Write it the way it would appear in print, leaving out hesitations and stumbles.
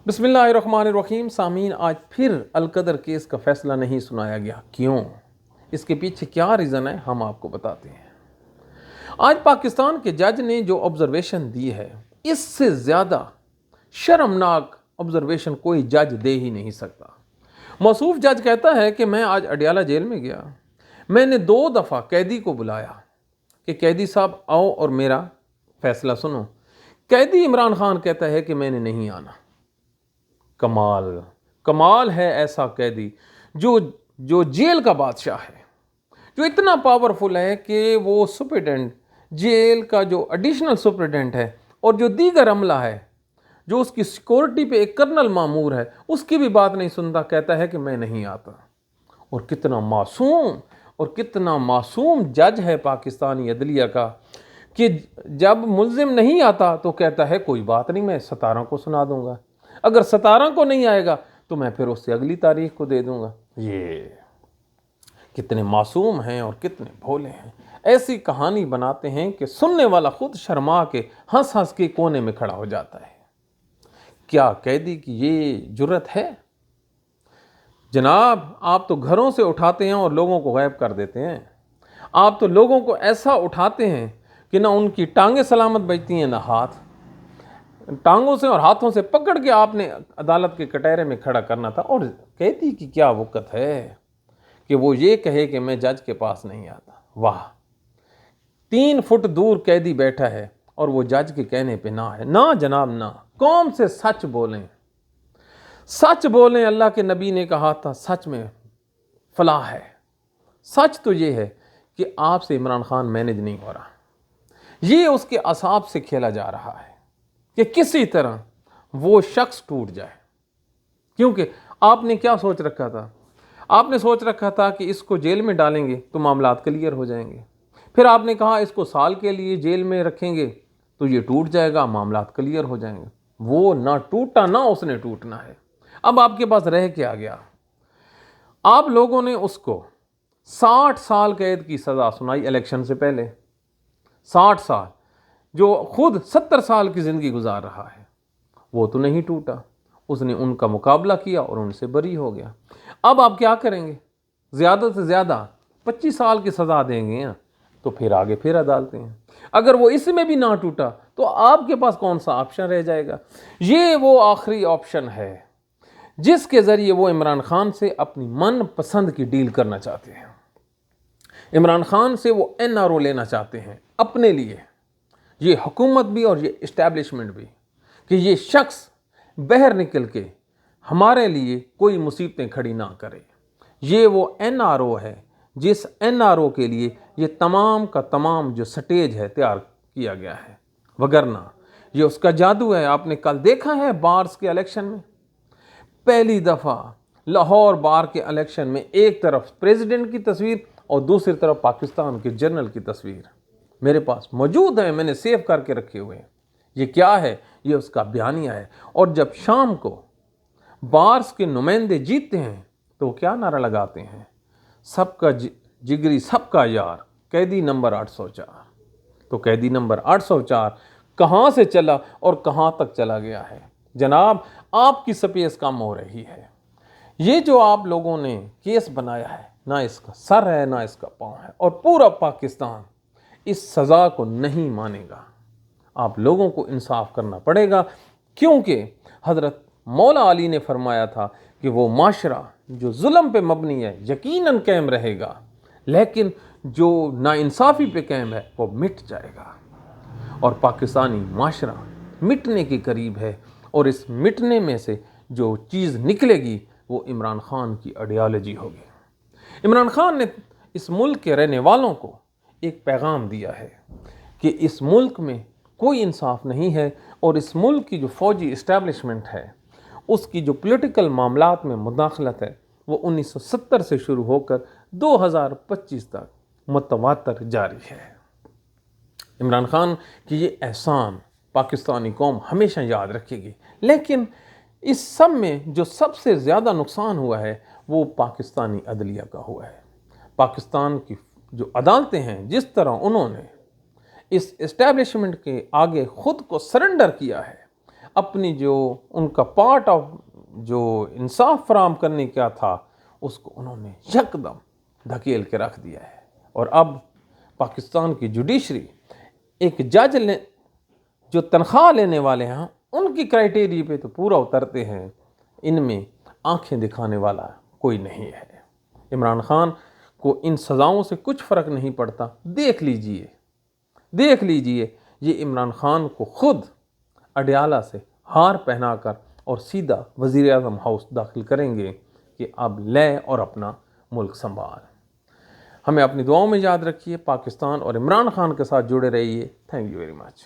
बिस्मिल्लाहिर्रहमानिर्रहीम। सामीन, आज फिर अलकदर केस का फैसला नहीं सुनाया गया। क्यों? इसके पीछे क्या रीज़न है, हम आपको बताते हैं। आज पाकिस्तान के जज ने जो ऑब्जर्वेशन दी है, इससे ज़्यादा शर्मनाक ऑब्जर्वेशन कोई जज दे ही नहीं सकता। मौसूफ जज कहता है कि मैं आज अडियाला जेल में गया, मैंने 2 दफ़ा कैदी को बुलाया कि कैदी साहब आओ और मेरा फैसला सुनो। कैदी इमरान खान कहता है कि मैंने नहीं आना। कमाल है ऐसा कैदी जो जेल का बादशाह है, जो इतना पावरफुल है कि वो सुपरिटेंडेंट, जेल का जो एडिशनल सुपरिटेंडेंट है और जो दीगर अमला है, जो उसकी सिक्योरिटी पे एक कर्नल मामूर है, उसकी भी बात नहीं सुनता, कहता है कि मैं नहीं आता। और कितना मासूम जज है पाकिस्तानी अदलिया का कि जब मुल्जिम नहीं आता तो कहता है कोई बात नहीं, मैं 17 को सुना दूंगा, अगर 17 को नहीं आएगा तो मैं फिर उससे अगली तारीख को दे दूंगा। ये कितने मासूम हैं और कितने भोले हैं। ऐसी कहानी बनाते हैं कि सुनने वाला खुद शर्मा के हंस हंस के कोने में खड़ा हो जाता है। क्या कैदी की ये जुर्रत है? जनाब, आप तो घरों से उठाते हैं और लोगों को गायब कर देते हैं। आप तो लोगों को ऐसा उठाते हैं कि ना उनकी टांगें सलामत बचती हैं ना हाथ। टांगों से और हाथों से पकड़ के आपने अदालत के कटहरे में खड़ा करना था। और कैदी की क्या वक़्त है कि वो ये कहे कि मैं जज के पास नहीं आता। वाह, 3 फुट दूर कैदी बैठा है और वो जज के कहने पे ना है। ना जनाब, ना। कौम से सच बोलें, सच बोलें। अल्लाह के नबी ने कहा था सच में फलाह है। सच तो ये है कि आपसे इमरान खान मैनेज नहीं हो रहा। ये उसके असाब से खेला जा रहा है कि किसी तरह वो शख्स टूट जाए। क्योंकि आपने क्या सोच रखा था? आपने सोच रखा था कि इसको जेल में डालेंगे तो मामलात क्लियर हो जाएंगे। फिर आपने कहा इसको साल के लिए जेल में रखेंगे तो ये टूट जाएगा, मामलात क्लियर हो जाएंगे। वो ना टूटा, ना उसने टूटना है। अब आपके पास रह क्या गया? आप लोगों ने उसको 60 साल कैद की सज़ा सुनाई इलेक्शन से पहले। 60 साल, जो खुद 70 साल की ज़िंदगी गुजार रहा है, वो तो नहीं टूटा। उसने उनका मुकाबला किया और उनसे बरी हो गया। अब आप क्या करेंगे? ज़्यादा से ज़्यादा 25 साल की सज़ा देंगे तो फिर आगे फिर अदालतें हैं। अगर वो इसमें भी ना टूटा तो आपके पास कौन सा ऑप्शन रह जाएगा? ये वो आखिरी ऑप्शन है जिसके ज़रिए वो इमरान खान से अपनी मन पसंद की डील करना चाहते हैं। इमरान खान से वो NRO लेना चाहते हैं अपने लिए, ये हुकूमत भी और ये इस्टेब्लिशमेंट भी, कि ये शख्स बाहर निकल के हमारे लिए कोई मुसीबतें खड़ी ना करे। ये वो NRO है जिस NRO के लिए ये तमाम का तमाम जो स्टेज है तैयार किया गया है। वगरना ये उसका जादू है। आपने कल देखा है बार्स के इलेक्शन में, पहली दफ़ा लाहौर बार के इलेक्शन में एक तरफ प्रेसिडेंट की तस्वीर और दूसरी तरफ पाकिस्तान के जनरल की तस्वीर मेरे पास मौजूद है, मैंने सेव करके रखे हुए हैं। ये क्या है? ये उसका बयानिया है। और जब शाम को बार्स के नुमाइंदे जीतते हैं तो क्या नारा लगाते हैं? सबका जिगरी सबका यार, कैदी नंबर 804। तो कैदी नंबर 804 कहाँ से चला और कहाँ तक चला गया है? जनाब, आपकी स्पेस कम हो रही है। ये जो आप लोगों ने केस बनाया है, ना इसका सर है ना इसका पाँव है, और पूरा पाकिस्तान इस सज़ा को नहीं मानेगा। आप लोगों को इंसाफ करना पड़ेगा, क्योंकि हज़रत मौला अली ने फरमाया था कि वो माशरा जो जुल्म पे मबनी है यकीनन कायम रहेगा, लेकिन जो नाइंसाफ़ी पे कायम है वो मिट जाएगा। और पाकिस्तानी माशरा मिटने के करीब है, और इस मिटने में से जो चीज़ निकलेगी वो इमरान खान की आइडियोलॉजी होगी। इमरान खान ने इस मुल्क के रहने वालों को एक पैगाम दिया है कि इस मुल्क में कोई इंसाफ नहीं है, और इस मुल्क की जो फ़ौजी इस्टेब्लिशमेंट है उसकी जो पॉलिटिकल मामलात में मुदाखलत है वो 1970 से शुरू होकर 2025 तक मुतवातर जारी है। इमरान खान की ये एहसान पाकिस्तानी कौम हमेशा याद रखेगी। लेकिन इस सब में जो सबसे ज़्यादा नुकसान हुआ है वो पाकिस्तानी अदलिया का हुआ है। पाकिस्तान की जो अदालतें हैं, जिस तरह उन्होंने इस इस्टेब्लिशमेंट के आगे ख़ुद को सरेंडर किया है, اپنی جو ان کا پارٹ آف جو انصاف فراہم کرنے کا تھا اس کو انہوں نے یکدم دھکیل کے رکھ دیا ہے۔ اور اب پاکستان کی جوڈیشری ایک جج جو تنخواہ لینے والے ہیں ان کی کرائٹیریا پہ تو پورا اترتے ہیں، ان میں آنکھیں دکھانے والا کوئی نہیں ہے۔ عمران خان کو ان سزاؤں سے کچھ فرق نہیں پڑتا۔ دیکھ لیجئے یہ عمران خان کو خود اڈیالہ سے ہار پہنا کر اور سیدھا وزیر اعظم ہاؤس داخل کریں گے کہ اب لے اور اپنا ملک سنبھال۔ ہمیں اپنی دعاؤں میں یاد رکھیے، پاکستان اور عمران خان کے ساتھ جڑے رہیے۔ Thank you very much.